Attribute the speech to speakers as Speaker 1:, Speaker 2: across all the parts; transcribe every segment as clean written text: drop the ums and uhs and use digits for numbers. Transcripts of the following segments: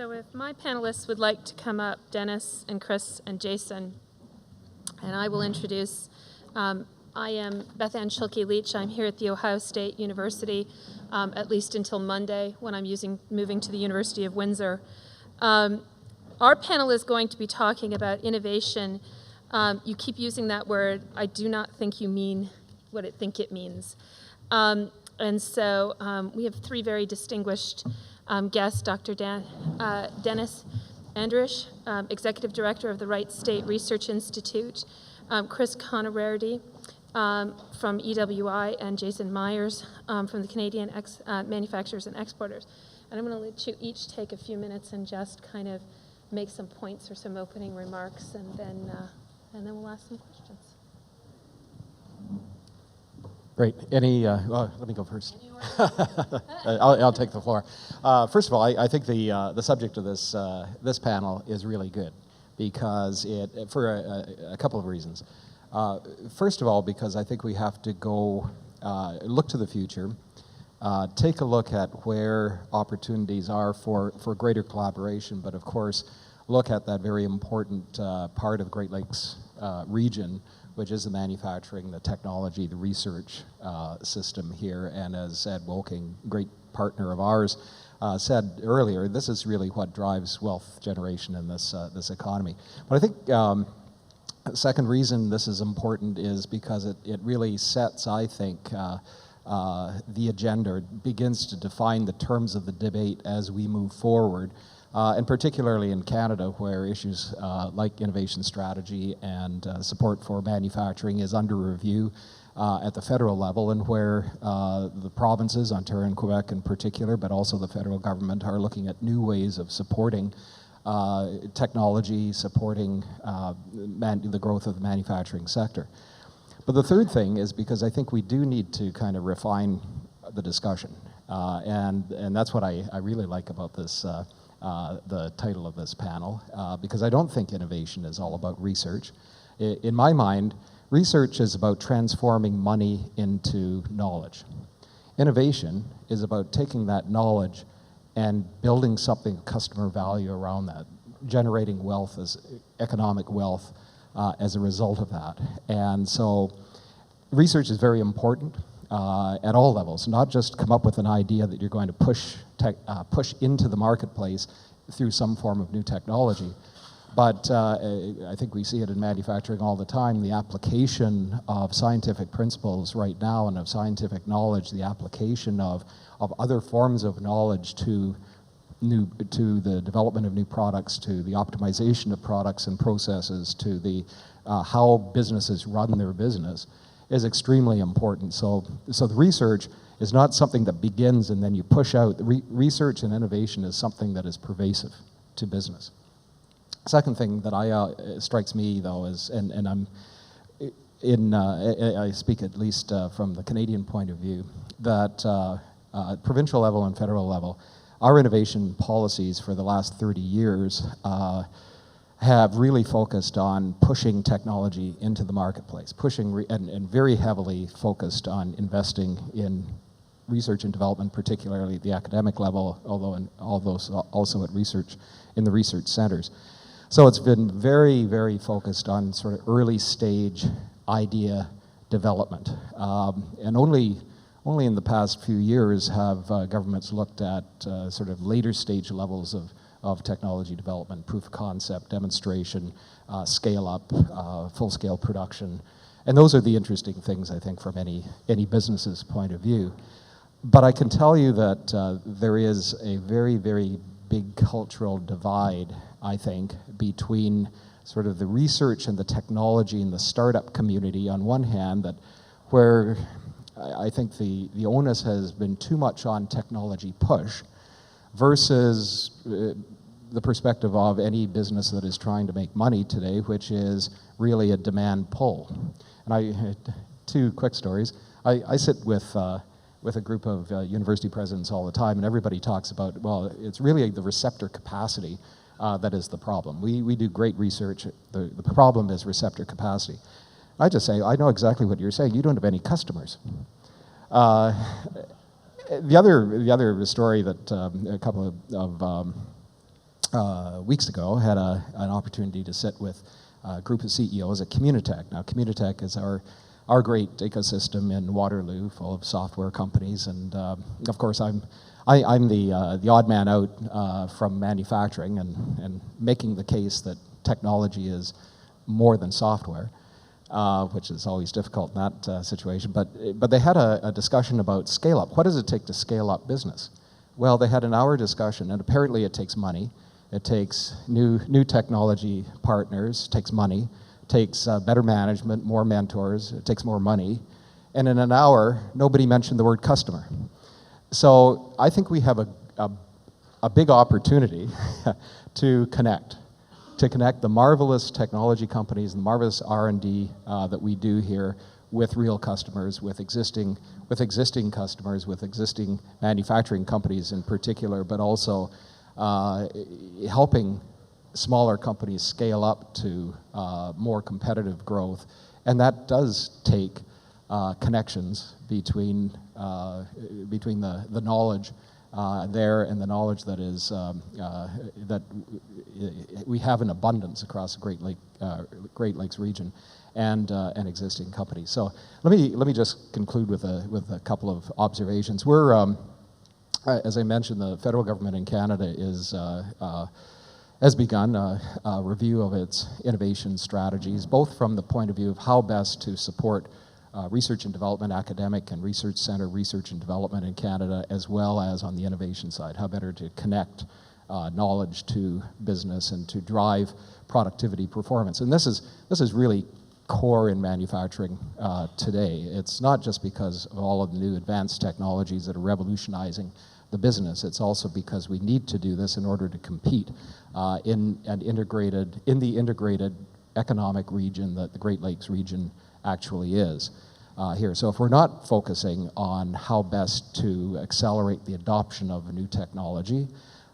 Speaker 1: So if my panelists would like to come up, Dennis and Chris and Jason, and I will introduce, I am Beth Ann Schilke-Leach. I'm here at The Ohio State University, at least until Monday when I'm moving to the University of Windsor. Our panel is going to be talking about innovation. You keep using that word. I do not think you mean what I think it means. And so we have three very distinguished guests, Dr. Dennis Andrich, Executive Director of the Wright State Research Institute, Chris Conrady from EWI, and Jason Myers from the Canadian Manufacturers and Exporters. And I'm going to let you each take a few minutes and just kind of make some points or some opening remarks, and then we'll ask some questions.
Speaker 2: Great. Let me go first. I'll take the floor. First of all, I think the subject of this panel is really good because for a couple of reasons. First of all, because I think we have to go look to the future, take a look at where opportunities are for greater collaboration, but of course, look at that very important part of Great Lakes region, which is the manufacturing, the technology, the research system here. And as Ed Wolking, great partner of ours, said earlier, this is really what drives wealth generation in this economy. But I think the second reason this is important is because it really sets, I think, the agenda, begins to define the terms of the debate as we move forward. And particularly in Canada, where issues like innovation strategy and support for manufacturing is under review at the federal level, and where the provinces, Ontario and Quebec in particular, but also the federal government, are looking at new ways of supporting technology, supporting the growth of the manufacturing sector. But the third thing is because I think we do need to kind of refine the discussion. And that's what I really like about this the title of this panel, because I don't think innovation is all about research. In my mind, research is about transforming money into knowledge. Innovation is about taking that knowledge and building something of customer value around that, generating wealth, as economic wealth, as a result of that. And so research is very important at all levels, not just come up with an idea that you're going to push into the marketplace through some form of new technology. But I think we see it in manufacturing all the time, the application of scientific principles right now and of scientific knowledge, the application of other forms of knowledge to the development of new products, to the optimization of products and processes, to the how businesses run their business is extremely important. So the research is not something that begins and then you push out. Research and innovation is something that is pervasive to business. Second thing that strikes me though is, and I speak at least from the Canadian point of view, that provincial level and federal level, our innovation policies for the last 30 years have really focused on pushing technology into the marketplace, and very heavily focused on investing in research and development, particularly at the academic level, although also at research, in the research centers. So it's been very, very focused on sort of early stage idea development. And only in the past few years have governments looked at sort of later stage levels of technology development, proof of concept, demonstration, scale up, full-scale production. And those are the interesting things, I think, from any business's point of view. But I can tell you that there is a very, very big cultural divide, I think, between sort of the research and the technology and the startup community on one hand, where I think the onus has been too much on technology push, versus the perspective of any business that is trying to make money today, which is really a demand pull. And two quick stories. I sit with a group of university presidents all the time, and everybody talks about, well, it's really the receptor capacity that is the problem. We do great research. The problem is receptor capacity. I just say, I know exactly what you're saying. You don't have any customers. The other story that a couple of weeks ago, had an opportunity to sit with a group of CEOs at Communitech. Now, Communitech is our great ecosystem in Waterloo, full of software companies, and of course, I'm the odd man out from manufacturing and making the case that technology is more than software, which is always difficult in that situation. But they had a discussion about scale up. What does it take to scale up business? Well, they had an hour discussion, and apparently it takes money. It takes new technology partners, it takes money, it takes better management, more mentors, it takes more money. And in an hour, nobody mentioned the word customer. So I think we have a big opportunity to connect the marvelous technology companies and the marvelous R&D that we do here with real customers, with existing customers, with existing manufacturing companies in particular, but also helping smaller companies scale up to more competitive growth. And that does take connections between the knowledge there and the knowledge that is that we have in abundance across the Great Lakes region and existing companies. So let me just conclude with a couple of observations. We're as I mentioned, the federal government in Canada has begun a review of its innovation strategies, both from the point of view of how best to support research and development, academic and research center research and development in Canada, as well as on the innovation side, how better to connect knowledge to business and to drive productivity performance. And this is really core in manufacturing today. It's not just because of all of the new advanced technologies that are revolutionizing the business. It's also because we need to do this in order to compete in the integrated economic region that the Great Lakes region actually is here. So if we're not focusing on how best to accelerate the adoption of a new technology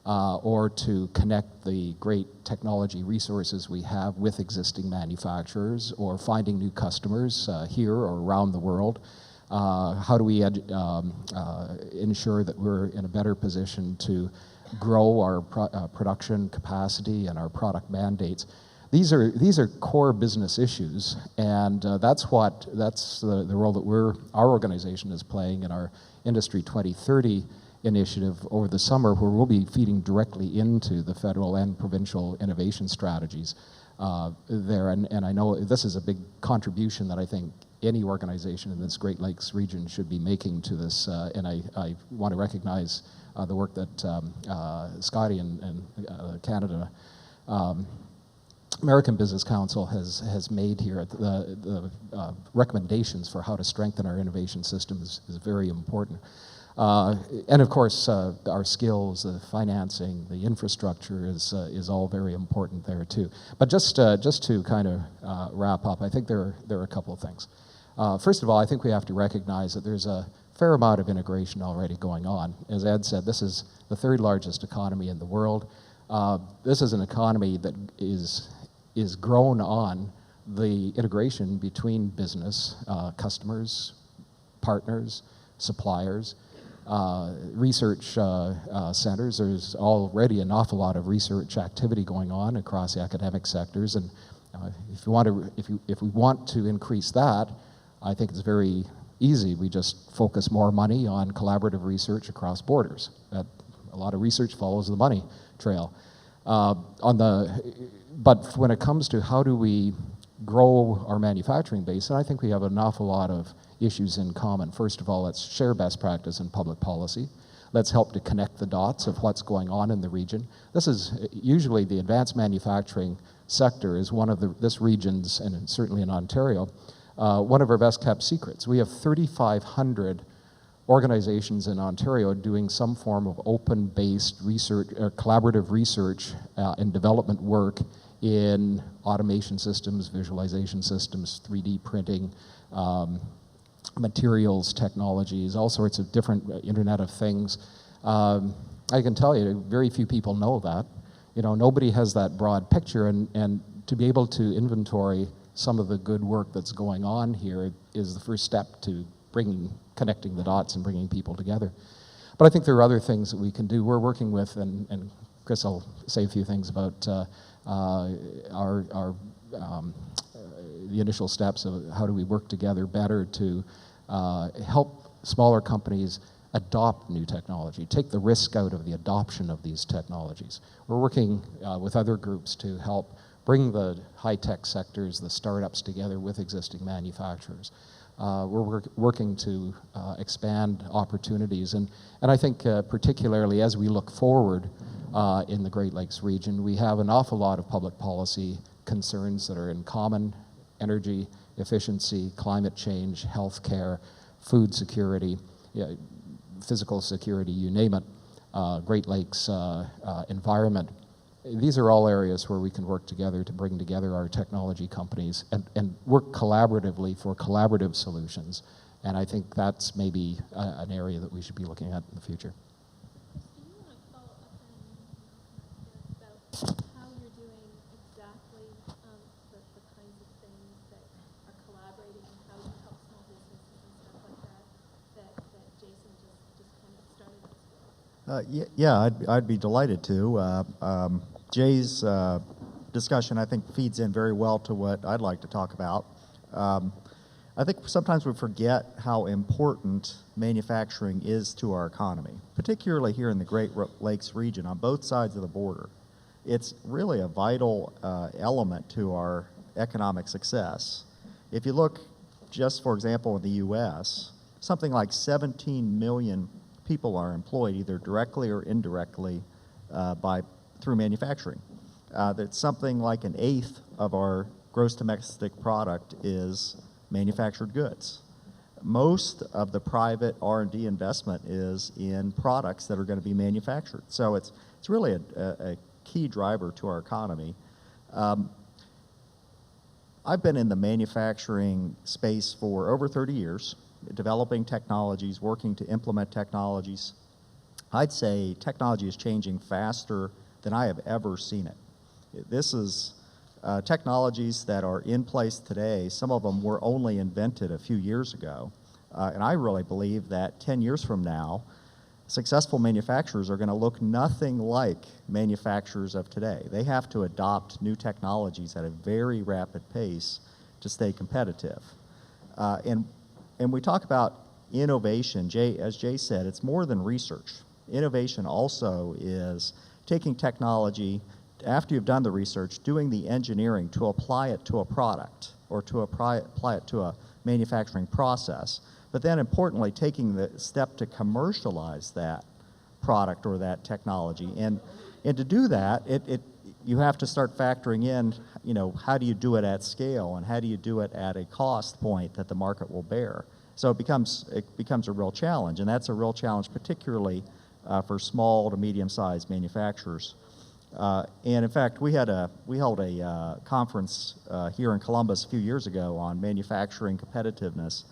Speaker 2: or to connect the great technology resources we have with existing manufacturers or finding new customers here or around the world, how do we ensure that we're in a better position to grow our production capacity and our product mandates? These are core business issues, and that's the role that our organization is playing in our Industry 2030 initiative over the summer, where we'll be feeding directly into the federal and provincial innovation strategies there. And I know this is a big contribution that I think any organization in this Great Lakes region should be making to this, and I want to recognize the work that S.A.G.E and Canada American Business Council has made here. The recommendations for how to strengthen our innovation system is very important. And of course, our skills, the financing, the infrastructure is all very important there too. But just to kind of wrap up, I think there are a couple of things. First of all, I think we have to recognize that there's a fair amount of integration already going on. As Ed said, this is the third largest economy in the world. This is an economy that is grown on the integration between business, customers, partners, suppliers, research centers. There's already an awful lot of research activity going on across the academic sectors, and if we want to increase that, I think it's very easy. We just focus more money on collaborative research across borders. A lot of research follows the money trail. But when it comes to how do we grow our manufacturing base, and I think we have an awful lot of issues in common. First of all, let's share best practice in public policy. Let's help to connect the dots of what's going on in the region. This is usually the advanced manufacturing sector is one of this region's, and certainly in Ontario, one of our best kept secrets. We have 3,500 organizations in Ontario doing some form of open-based research, collaborative research and development work in automation systems, visualization systems, 3D printing, materials technologies, all sorts of different Internet of Things. I can tell you, very few people know that. You know, nobody has that broad picture, and to be able to inventory some of the good work that's going on here is the first step to connecting the dots and bringing people together. But I think there are other things that we can do. We're working with, and Chris will say a few things about the initial steps of how do we work together better to help smaller companies adopt new technology, take the risk out of the adoption of these technologies. We're working with other groups to help bring the high-tech sectors, the startups together with existing manufacturers. We're working to expand opportunities, and I think particularly as we look forward in the Great Lakes region, we have an awful lot of public policy concerns that are in common: energy efficiency, climate change, healthcare, food security, physical security, you name it, Great Lakes environment. These are all areas where we can work together to bring together our technology companies and work collaboratively for collaborative solutions. And I think that's maybe an area that we should be looking at in the future.
Speaker 1: Do you want to follow up on about how you're doing exactly the kinds of things that are collaborating and how you help small businesses and stuff like that Jason just kind of started us with?
Speaker 3: Yeah, I'd be delighted to. Jay's discussion, I think, feeds in very well to what I'd like to talk about. I think sometimes we forget how important manufacturing is to our economy, particularly here in the Great Lakes region on both sides of the border. It's really a vital element to our economic success. If you look just, for example, in the U.S., something like 17 million people are employed either directly or indirectly through manufacturing. That's something like an eighth of our gross domestic product is manufactured goods. Most of the private R&D investment is in products that are going to be manufactured. So it's really a key driver to our economy. I've been in the manufacturing space for over 30 years, developing technologies, working to implement technologies. I'd say technology is changing faster than I have ever seen it. This is technologies that are in place today. Some of them were only invented a few years ago. And I really believe that 10 years from now, successful manufacturers are going to look nothing like manufacturers of today. They have to adopt new technologies at a very rapid pace to stay competitive. And we talk about innovation. As Jay said, it's more than research. Innovation also is taking technology, after you've done the research, doing the engineering to apply it to a product or to apply it to a manufacturing process, but then importantly taking the step to commercialize that product or that technology. And to do that, you have to start factoring in, how do you do it at scale and how do you do it at a cost point that the market will bear? So it becomes a real challenge, and that's a real challenge particularly for small to medium-sized manufacturers. And in fact, we held a conference here in Columbus a few years ago on manufacturing competitiveness,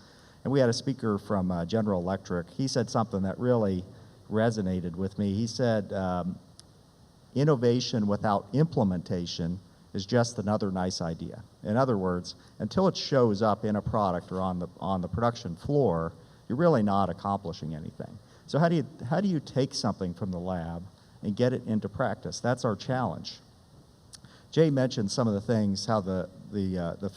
Speaker 3: and we had a speaker from General Electric. He said something that really resonated with me. He said, innovation without implementation is just another nice idea. In other words, until it shows up in a product or on the production floor, you're really not accomplishing anything. So how do you take something from the lab and get it into practice? That's our challenge. Jay mentioned some of the things, how the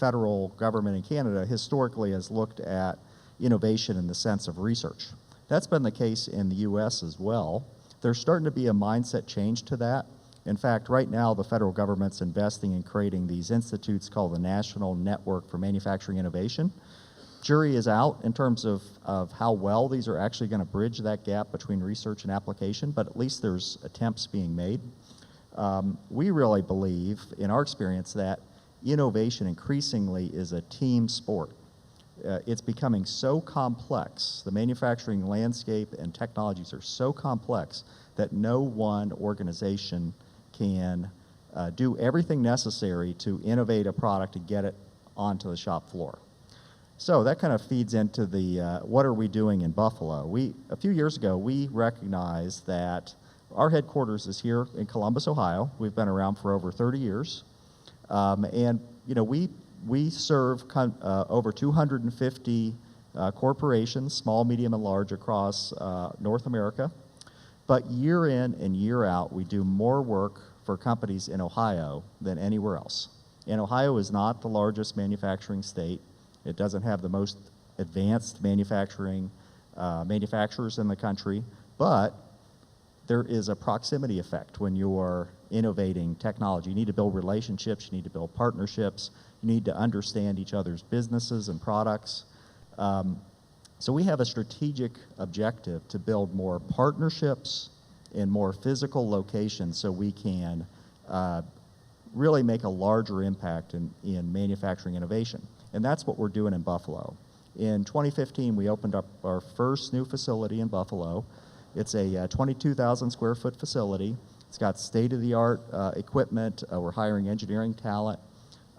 Speaker 3: federal government in Canada historically has looked at innovation in the sense of research. That's been the case in the U.S. as well. There's starting to be a mindset change to that. In fact, right now the federal government's investing in creating these institutes called the National Network for Manufacturing Innovation. Jury is out in terms of how well these are actually going to bridge that gap between research and application, but at least there's attempts being made. We really believe, in our experience, that innovation increasingly is a team sport. It's becoming so complex. The manufacturing landscape and technologies are so complex that no one organization can do everything necessary to innovate a product to get it onto the shop floor. So that kind of feeds into the what are we doing in Buffalo? A few years ago, we recognized that our headquarters is here in Columbus, Ohio. We've been around for over 30 years. And we serve over 250 corporations, small, medium, and large, across North America. But year in and year out, we do more work for companies in Ohio than anywhere else. And Ohio is not the largest manufacturing state. It doesn't have the most advanced manufacturers in the country, but there is a proximity effect when you are innovating technology. You need to build relationships, you need to build partnerships, you need to understand each other's businesses and products. So we have a strategic objective to build more partnerships in more physical locations so we can really make a larger impact in manufacturing innovation. And that's what we're doing in Buffalo. In 2015, we opened up our first new facility in Buffalo. It's a 22,000 square foot facility. It's got state-of-the-art equipment. We're hiring engineering talent.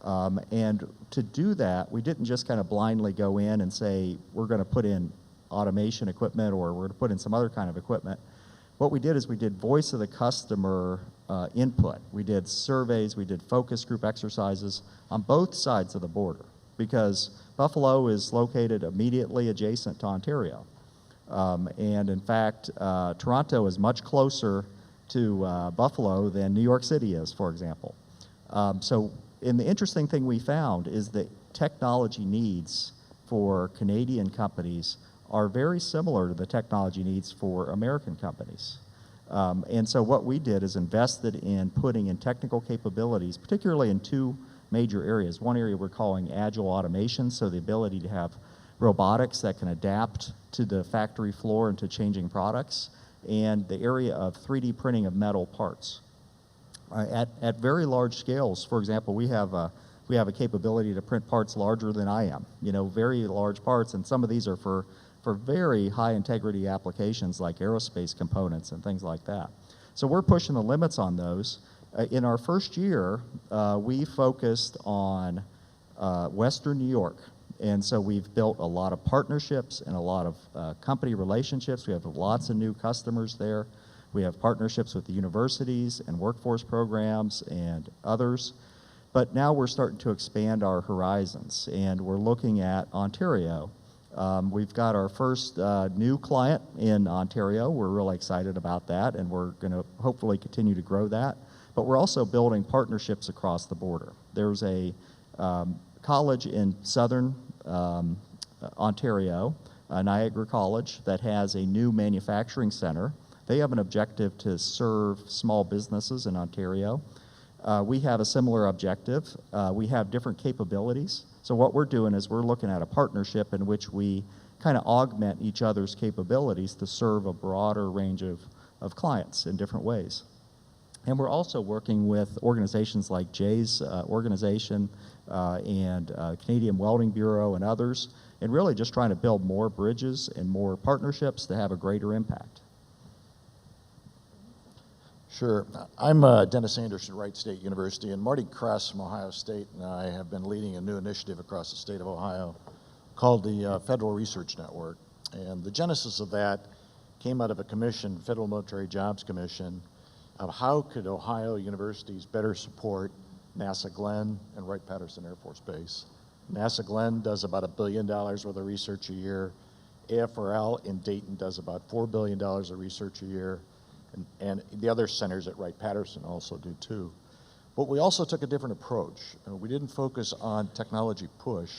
Speaker 3: And to do that, we didn't just kind of blindly go in and say, we're going to put in automation equipment or we're going to put in some other kind of equipment. What we did is we did voice of the customer input. We did surveys, we did focus group exercises on both sides of the border because Buffalo is located immediately adjacent to Ontario. And in fact, Toronto is much closer to Buffalo than New York City is, for example. And the interesting thing we found is that technology needs for Canadian companies are very similar to the technology needs for American companies. And so what we did is invested in putting in technical capabilities, particularly in two major areas. One area we're calling agile automation, so the ability to have robotics that can adapt to the factory floor and to changing products, and the area of 3D printing of metal parts. At very large scales, for example, we have a capability to print parts larger than I am, very large parts, and some of these are for very high integrity applications like aerospace components and things like that. So we're pushing the limits on those. In our first year, we focused on Western New York. And so we've built a lot of partnerships and a lot of company relationships. We have lots of new customers there. We have partnerships with the universities and workforce programs and others. But now we're starting to expand our horizons, and we're looking at Ontario. We've got our first new client in Ontario. We're really excited about that, and we're going to hopefully continue to grow that. But we're also building partnerships across the border. There's a college in southern Ontario, Niagara College, that has a new manufacturing center. They have an objective to serve small businesses in Ontario. We have a similar objective. We have different capabilities. So what we're doing is we're looking at a partnership in which we kind of augment each other's capabilities to serve a broader range of clients in different ways. And we're also working with organizations like S.A.G.E.'s organization and Canadian Welding Bureau and others, and really just trying to build more bridges and more partnerships to have a greater impact.
Speaker 4: Sure. I'm Dennis Anderson, Wright State University, and Marty Kress from Ohio State and I have been leading a new initiative across the state of Ohio called the Federal Research Network. And the genesis of that came out of a commission, Federal Military Jobs Commission, of how could Ohio universities better support NASA Glenn and Wright-Patterson Air Force Base. NASA Glenn does about $1 billion worth of research a year. AFRL in Dayton does about $4 billion of research a year. And the other centers at Wright-Patterson also do too. But we also took a different approach. We didn't focus on technology push.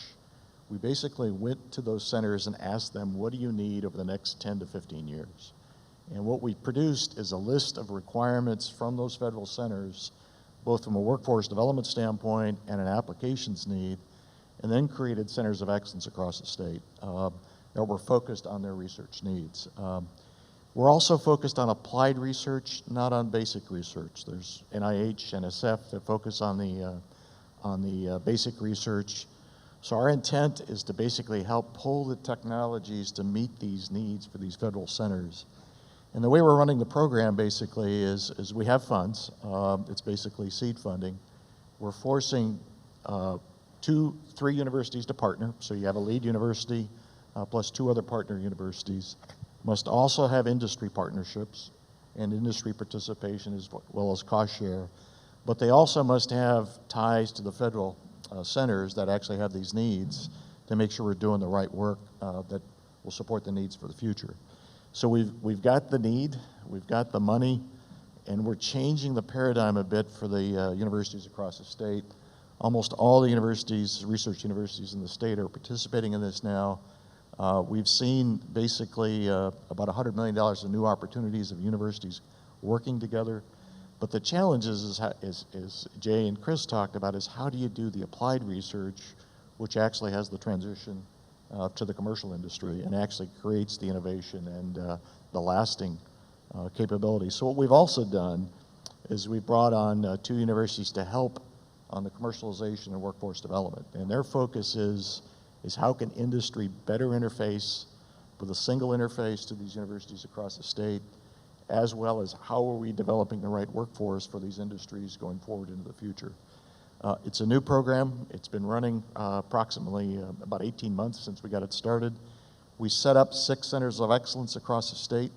Speaker 4: We basically went to those centers and asked them, what do you need over the next 10 to 15 years? And what we produced is a list of requirements from those federal centers, both from a workforce development standpoint and an applications need, and then created centers of excellence across the state that were focused on their research needs. We're also focused on applied research, not on basic research. There's NIH, NSF that focus on the basic research. So our intent is to basically help pull the technologies to meet these needs for these federal centers. And the way we're running the program basically is we have funds. It's basically seed funding. We're forcing 3 universities to partner. So you have a lead university plus 2 other partner universities. Must also have industry partnerships and industry participation as well as cost share. But they also must have ties to the federal centers that actually have these needs to make sure we're doing the right work that will support the needs for the future. So we've got the need, we've got the money, and we're changing the paradigm a bit for the universities across the state. Almost all the universities, research universities in the state are participating in this now. We've seen basically about $100 million of new opportunities of universities working together. But the challenge is Jay and Chris talked about, is how do you do the applied research, which actually has the transition to the commercial industry and actually creates the innovation and the lasting capability. So what we've also done is we brought on 2 universities to help on the commercialization and workforce development. And their focus is how can industry better interface with a single interface to these universities across the state, as well as how are we developing the right workforce for these industries going forward into the future. It's a new program. It's been running approximately about 18 months since we got it started. We set up 6 centers of excellence across the state.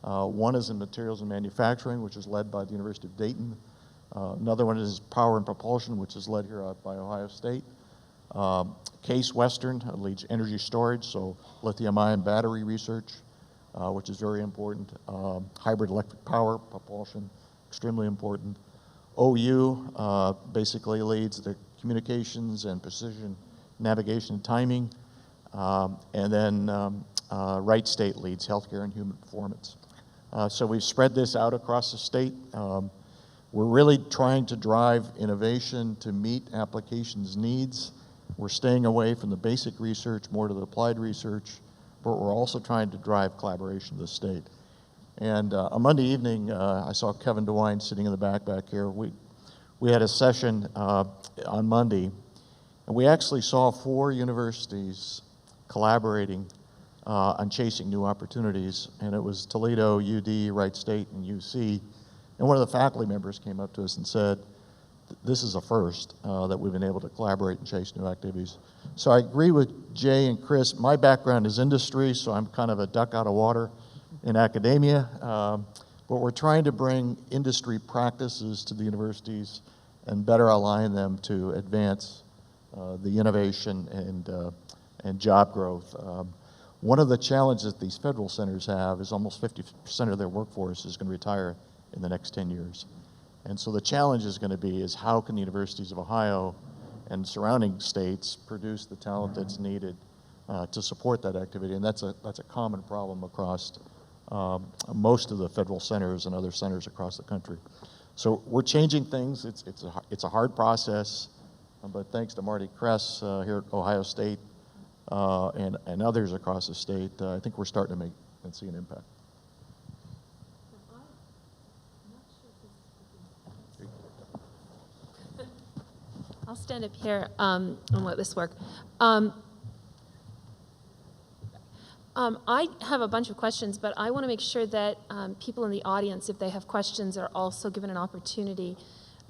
Speaker 4: One is in materials and manufacturing, which is led by the University of Dayton. Another one is power and propulsion, which is led here by Ohio State. Case Western leads energy storage, so lithium-ion battery research, which is very important. Hybrid electric power propulsion, extremely important. OU basically leads the communications and precision navigation and timing. And then Wright State leads healthcare and human performance. So we've spread this out across the state. We're really trying to drive innovation to meet applications needs. We're staying away from the basic research, more to the applied research, but we're also trying to drive collaboration with the state. And on Monday evening, I saw Kevin DeWine sitting in the back here. We had a session on Monday, and we actually saw 4 universities collaborating on chasing new opportunities, and it was Toledo, UD, Wright State, and UC. And one of the faculty members came up to us and said, this is a first that we've been able to collaborate and chase new activities. So I agree with Jay and Chris. My background is industry, so I'm kind of a duck out of water in academia. But we're trying to bring industry practices to the universities and better align them to advance the innovation and job growth. One of the challenges that these federal centers have is almost 50% of their workforce is going to retire in the next 10 years. And so the challenge is going to be is how can the universities of Ohio and surrounding states produce the talent that's needed to support that activity. And that's a common problem across most of the federal centers and other centers across the country. So we're changing things. It's a hard process, but thanks to Marty Kress here at Ohio State and others across the state, I think we're starting to make and see an impact.
Speaker 1: I'll stand up here and let this work. I have a bunch of questions, but I want to make sure that people in the audience, if they have questions, are also given an opportunity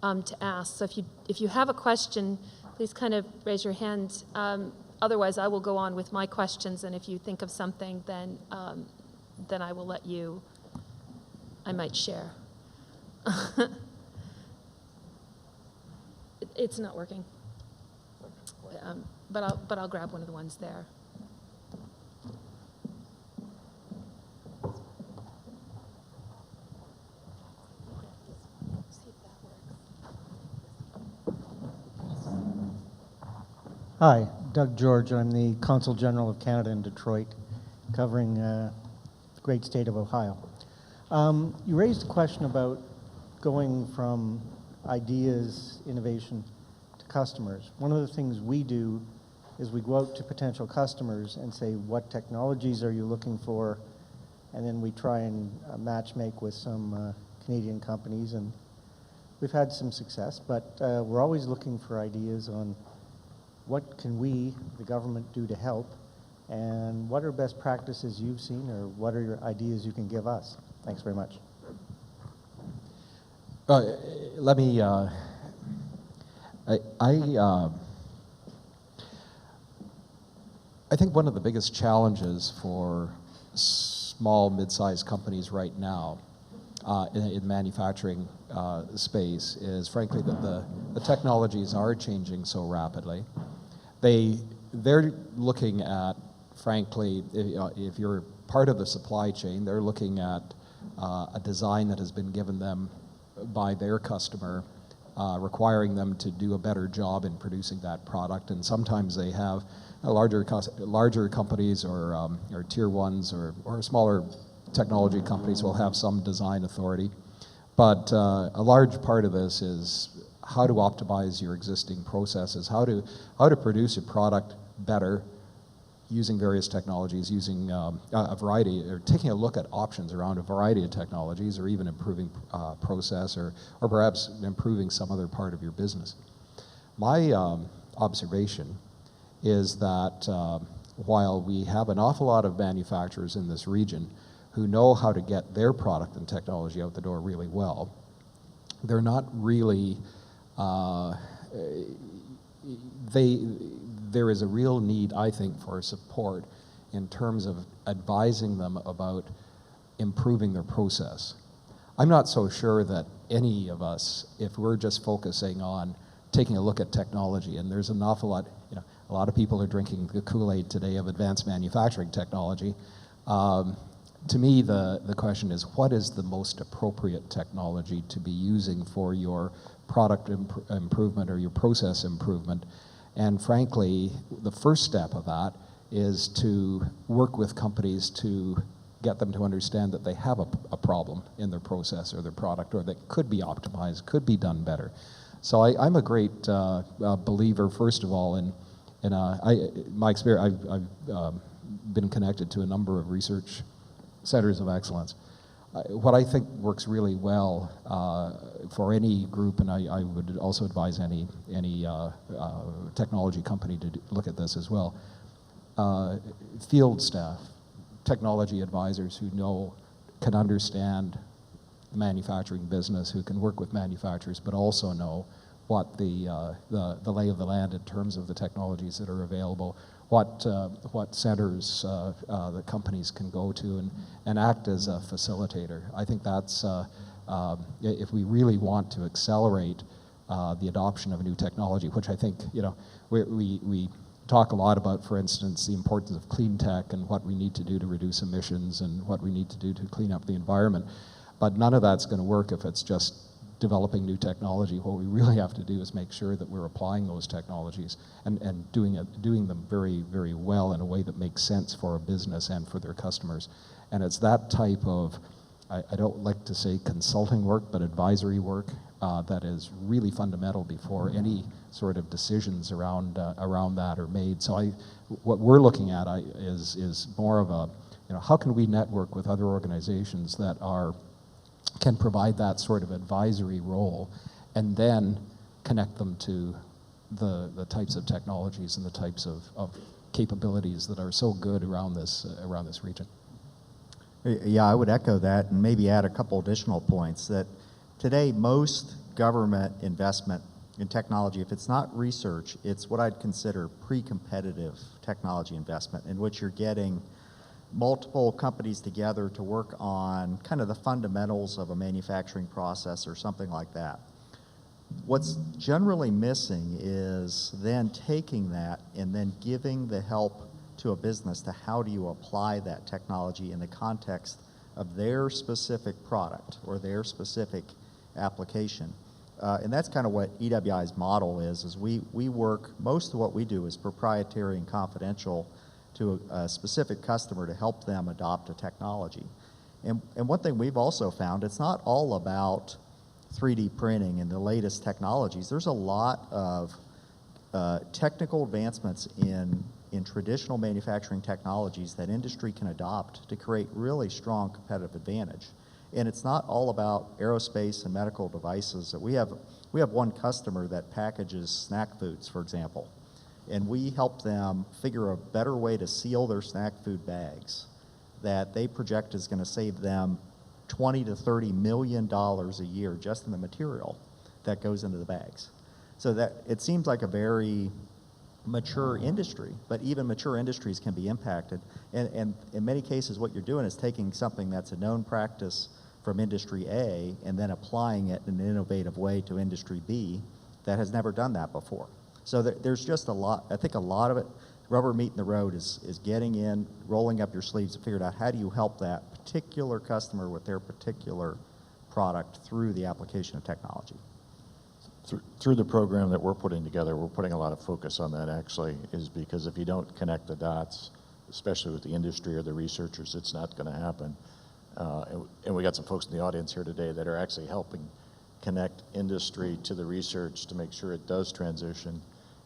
Speaker 1: to ask. So if you have a question, please kind of raise your hand. Otherwise, I will go on with my questions, and if you think of something, then I will let you. I might share. It's not working, but I'll grab one of the ones there.
Speaker 5: Hi, Doug George. I'm the Consul General of Canada in Detroit, covering the great state of Ohio. You raised a question about going from ideas, innovation, to customers. One of the things we do is we go out to potential customers and say, what technologies are you looking for? And then we try and match make with some Canadian companies, and we've had some success, but we're always looking for ideas on what can we, the government, do to help, and what are best practices you've seen, or what are your ideas you can give us? Thanks very much.
Speaker 2: Let me, I think one of the biggest challenges for small, mid-sized companies right now in manufacturing space is frankly that the technologies are changing so rapidly. They're looking at, frankly, if you're part of the supply chain. They're looking at a design that has been given them by their customer, requiring them to do a better job in producing that product. And sometimes they have larger companies or tier ones or smaller technology companies will have some design authority. But a large part of this is how to optimize your existing processes, how to produce a product better using various technologies, using a variety, or taking a look at options around a variety of technologies, or even improving process, or perhaps improving some other part of your business. My observation is that while we have an awful lot of manufacturers in this region who know how to get their product and technology out the door really well, they're not really, there is a real need, I think, for support in terms of advising them about improving their process. I'm not so sure that any of us, if we're just focusing on taking a look at technology, and there's an awful lot, a lot of people are drinking the Kool-Aid today of advanced manufacturing technology. To me, the question is, what is the most appropriate technology to be using for your product improvement or your process improvement? And frankly, the first step of that is to work with companies to get them to understand that they have a problem in their process or their product, or that could be optimized, could be done better. So I'm a great believer, first of all, in my experience. I've been connected to a number of research centers of excellence. What I think works really well for any group, and I would also advise any technology company to look at this as well, field staff, technology advisors who can understand the manufacturing business, who can work with manufacturers, but also know what the lay of the land in terms of the technologies that are available, what centers the companies can go to, and act as a facilitator. I think that's, if we really want to accelerate the adoption of new technology, which I think, we talk a lot about, for instance, the importance of clean tech and what we need to do to reduce emissions and what we need to do to clean up the environment. But none of that's going to work if it's just developing new technology. What we really have to do is make sure that we're applying those technologies and doing them very, very well in a way that makes sense for a business and for their customers. And it's that type of, I don't like to say consulting work, but advisory work that is really fundamental before any sort of decisions around that are made. So what we're looking at is more of a, how can we network with other organizations that can provide that sort of advisory role, and then connect them to the types of technologies and the types of capabilities that are so good around this region.
Speaker 3: Yeah, I would echo that and maybe add a couple additional points. That today most government investment in technology, if it's not research, it's what I'd consider pre-competitive technology investment, in which you're getting multiple companies together to work on kind of the fundamentals of a manufacturing process or something like that. What's generally missing is then taking that and then giving the help to a business to how do you apply that technology in the context of their specific product or their specific application. And that's kind of what EWI's model is we work, most of what we do is proprietary and confidential to a specific customer to help them adopt a technology. And one thing we've also found, it's not all about 3D printing and the latest technologies. There's a lot of technical advancements in traditional manufacturing technologies that industry can adopt to create really strong competitive advantage. And it's not all about aerospace and medical devices. We have one customer that packages snack foods, for example. And we help them figure a better way to seal their snack food bags that they project is going to save them $20 to $30 million a year just in the material that goes into the bags. So that it seems like a very mature industry, but even mature industries can be impacted. And in many cases, what you're doing is taking something that's a known practice from industry A and then applying it in an innovative way to industry B that has never done that before. So there's just a lot, I think a lot of it rubber meeting the road is getting in, rolling up your sleeves and figuring out how do you help that particular customer with their particular product through the application of technology.
Speaker 4: Through the program that we're putting together, we're putting a lot of focus on that actually, is because if you don't connect the dots, especially with the industry or the researchers, it's not going to happen. And we got some folks in the audience here today that are actually helping connect industry to the research to make sure it does transition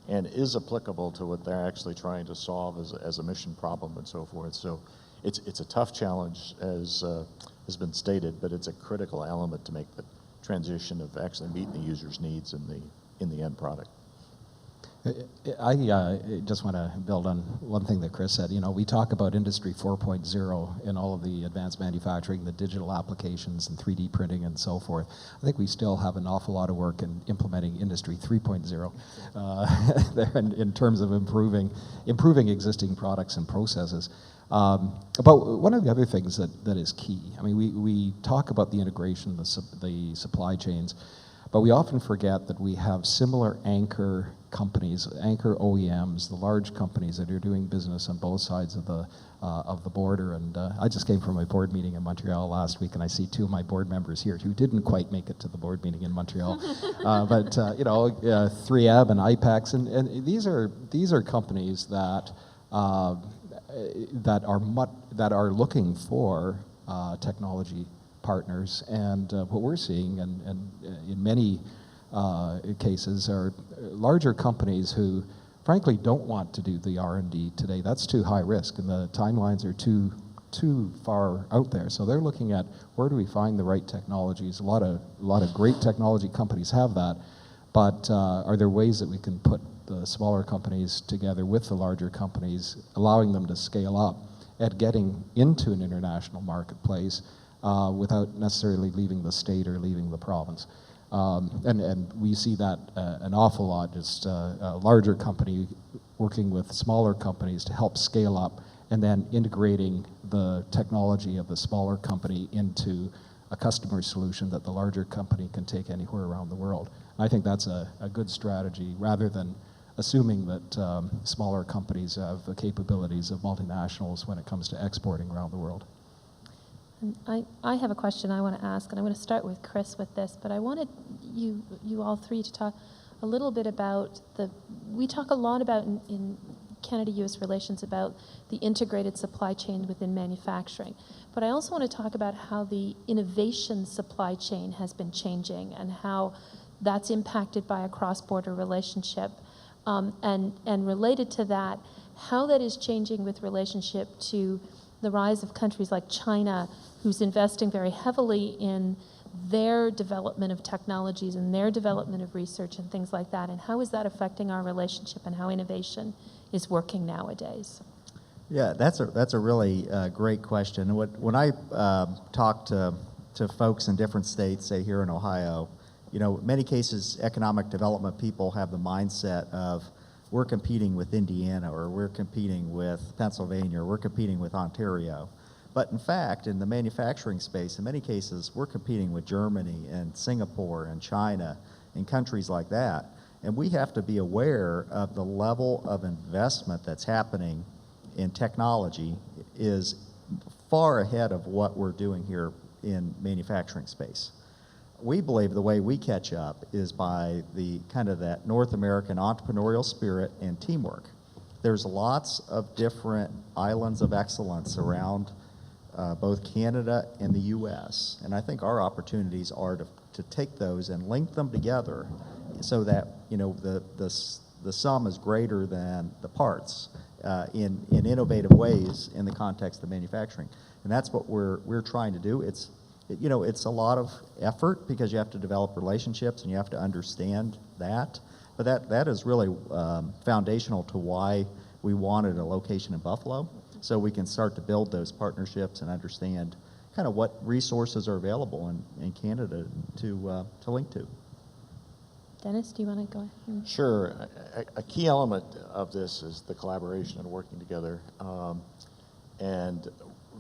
Speaker 4: and is applicable to what they're actually trying to solve as a mission problem and so forth. So it's a tough challenge, as has been stated, but it's a critical element to make the transition of actually meeting the user's needs in the end product.
Speaker 2: I just want to build on one thing that Chris said. You know, we talk about Industry 4.0 in all of the advanced manufacturing, the digital applications and 3D printing and so forth. I think we still have an awful lot of work in implementing Industry 3.0 there in terms of improving existing products and processes. But one of the other things that is key, I mean, we talk about the integration, the supply chains, but we often forget that we have similar anchor companies, anchor OEMs, the large companies that are doing business on both sides of the border. And I just came from a board meeting in Montreal last week, and I see two of my board members here who didn't quite make it to the board meeting in Montreal. But you know, 3M and IPEX, and these are companies that that are looking for technology partners, and what we're seeing, and in many cases, are larger companies who, frankly, don't want to do the R&D today. That's too high risk, and the timelines are too far out there. So they're looking at where do we find the right technologies. A lot of great technology companies have that, but are there ways that we can put the smaller companies together with the larger companies, allowing them to scale up at getting into an international marketplace without necessarily leaving the state or leaving the province. And we see that an awful lot, just a larger company working with smaller companies to help scale up and then integrating the technology of the smaller company into a customer solution that the larger company can take anywhere around the world. I think that's a good strategy, rather than assuming that smaller companies have the capabilities of multinationals when it comes to exporting around the world.
Speaker 1: And I have a question I want to ask, and I'm going to start with Chris with this, but I wanted you all three to talk a little bit about we talk a lot about in Canada-US relations about the integrated supply chain within manufacturing, but I also want to talk about how the innovation supply chain has been changing and how that's impacted by a cross-border relationship. And related to that, how that is changing with relationship to the rise of countries like China, who's investing very heavily in their development of technologies and their development of research and things like that, and how is that affecting our relationship and how innovation is working nowadays?
Speaker 3: Yeah, that's a really great question. When I talk to folks in different states, say here in Ohio, you know, in many cases, economic development people have the mindset of we're competing with Indiana, or we're competing with Pennsylvania, or we're competing with Ontario. But in fact, in the manufacturing space, in many cases, we're competing with Germany and Singapore and China and countries like that. And we have to be aware of the level of investment that's happening in technology is far ahead of what we're doing here in manufacturing space. We believe the way we catch up is by the kind of that North American entrepreneurial spirit and teamwork. There's lots of different islands of excellence around both Canada and the US, and I think our opportunities are to take those and link them together so that, you know, the sum is greater than the parts in innovative ways in the context of manufacturing. And that's what we're trying to do. It's a lot of effort because you have to develop relationships and you have to understand that. But that is really foundational to why we wanted a location in Buffalo, so we can start to build those partnerships and understand kind of what resources are available in Canada to link to.
Speaker 1: Dennis, do you want to go ahead?
Speaker 4: Sure. A key element of this is the collaboration and working together. And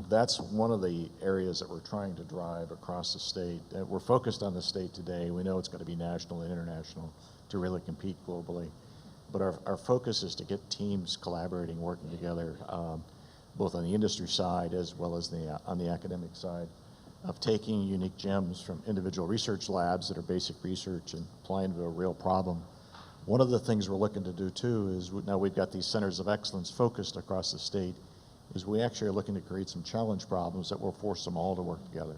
Speaker 4: that's one of the areas that we're trying to drive across the state. We're focused on the state today. We know it's going to be national and international to really compete globally. but our focus is to get teams collaborating, working together, both on the industry side as well as on the academic side, of taking unique gems from individual research labs that are basic research and applying to a real problem. One of the things we're looking to do too is now we've got these centers of excellence focused across the state, is we actually are looking to create some challenge problems that will force them all to work together.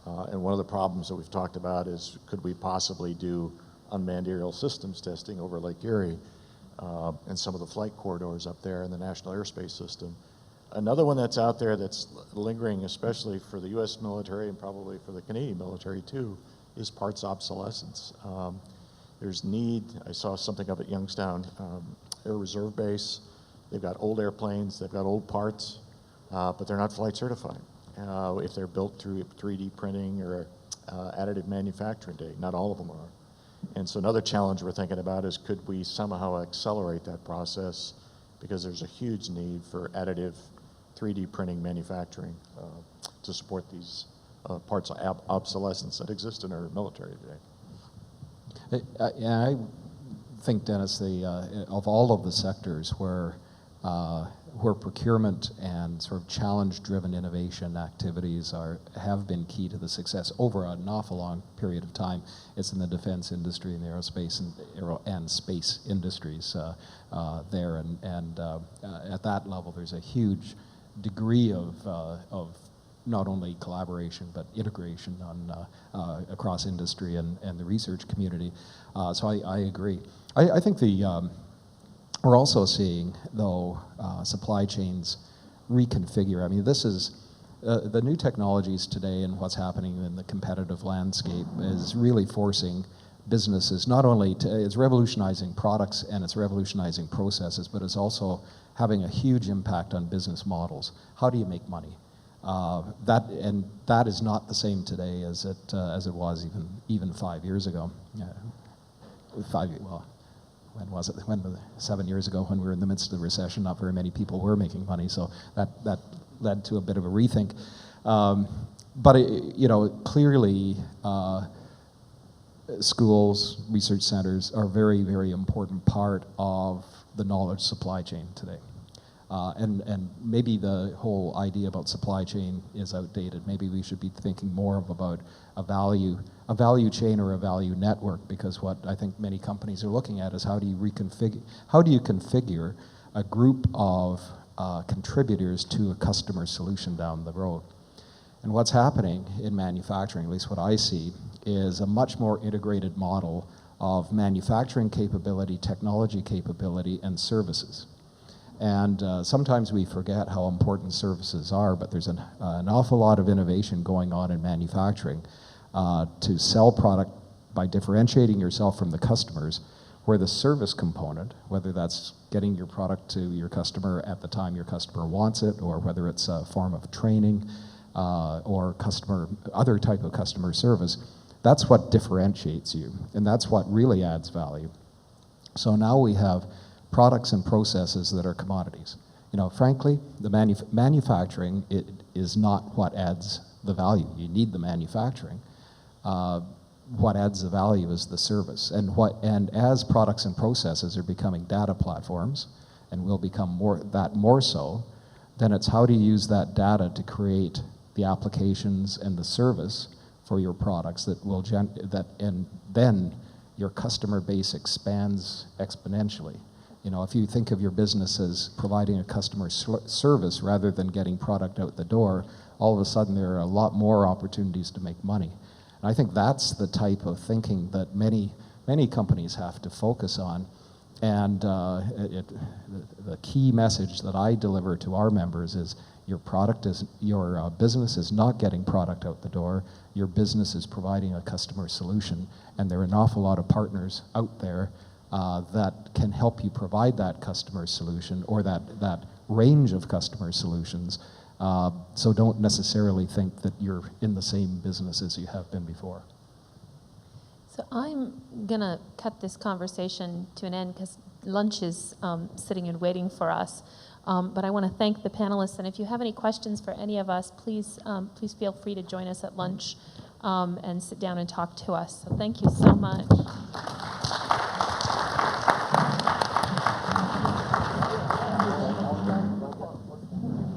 Speaker 4: And one of the problems that we've talked about is, could we possibly do unmanned aerial systems testing over Lake Erie and some of the flight corridors up there in the National Airspace System. Another one that's out there that's lingering, especially for the U.S. military and probably for the Canadian military too, is parts obsolescence. There's need, I saw something up at Youngstown Air Reserve Base. They've got old airplanes, they've got old parts, but they're not flight certified. If they're built through 3D printing or additive manufacturing today, not all of them are. And so another challenge we're thinking about is, could we somehow accelerate that process, because there's a huge need for additive 3D printing manufacturing to support these parts of obsolescence that exist in our military today.
Speaker 2: I think, Dennis, of all of the sectors where procurement and sort of challenge-driven innovation activities have been key to the success over an awful long period of time, it's in the defense industry and the aerospace and space industries there. And at that level, there's a huge degree of not only collaboration but integration across industry and the research community. So I agree. I think we're also seeing, though, supply chains reconfigure. I mean, this is the new technologies today, and what's happening in the competitive landscape is really forcing businesses not only it's revolutionizing products and it's revolutionizing processes, but it's also having a huge impact on business models. How do you make money? That is not the same today as it was even 5 years ago. When was it? 7 years ago, when we were in the midst of the recession, not very many people were making money, so that led to a bit of a rethink. But clearly, schools, research centers are a very, very important part of the knowledge supply chain today. And maybe the whole idea about supply chain is outdated. Maybe we should be thinking more about a value chain or a value network, because what I think many companies are looking at is how do you configure a group of contributors to a customer solution down the road. And what's happening in manufacturing, at least what I see, is a much more integrated model of manufacturing capability, technology capability, and services. And sometimes we forget how important services are, but there's an awful lot of innovation going on in manufacturing to sell product by differentiating yourself from the customers, where the service component, whether that's getting your product to your customer at the time your customer wants it, or whether it's a form of training or other type of customer service, that's what differentiates you, and that's what really adds value. So now we have products and processes that are commodities. Frankly, the manufacturing is not what adds the value. You need the manufacturing. What adds the value is the service. And as products and processes are becoming data platforms, and will become more so, then it's how do you use that data to create the applications and the service for your products and then your customer base expands exponentially. If you think of your business as providing a customer service rather than getting product out the door, all of a sudden there are a lot more opportunities to make money. And I think that's the type of thinking that many companies have to focus on. And the key message that I deliver to our members is your business is not getting product out the door. Your business is providing a customer solution, and there are an awful lot of partners out there that can help you provide that customer solution, or that range of customer solutions. So don't necessarily think that you're in the same business as you have been before.
Speaker 1: So I'm gonna cut this conversation to an end because lunch is sitting and waiting for us. But I want to thank the panelists, and if you have any questions for any of us, please feel free to join us at lunch and sit down and talk to us. So thank you so much.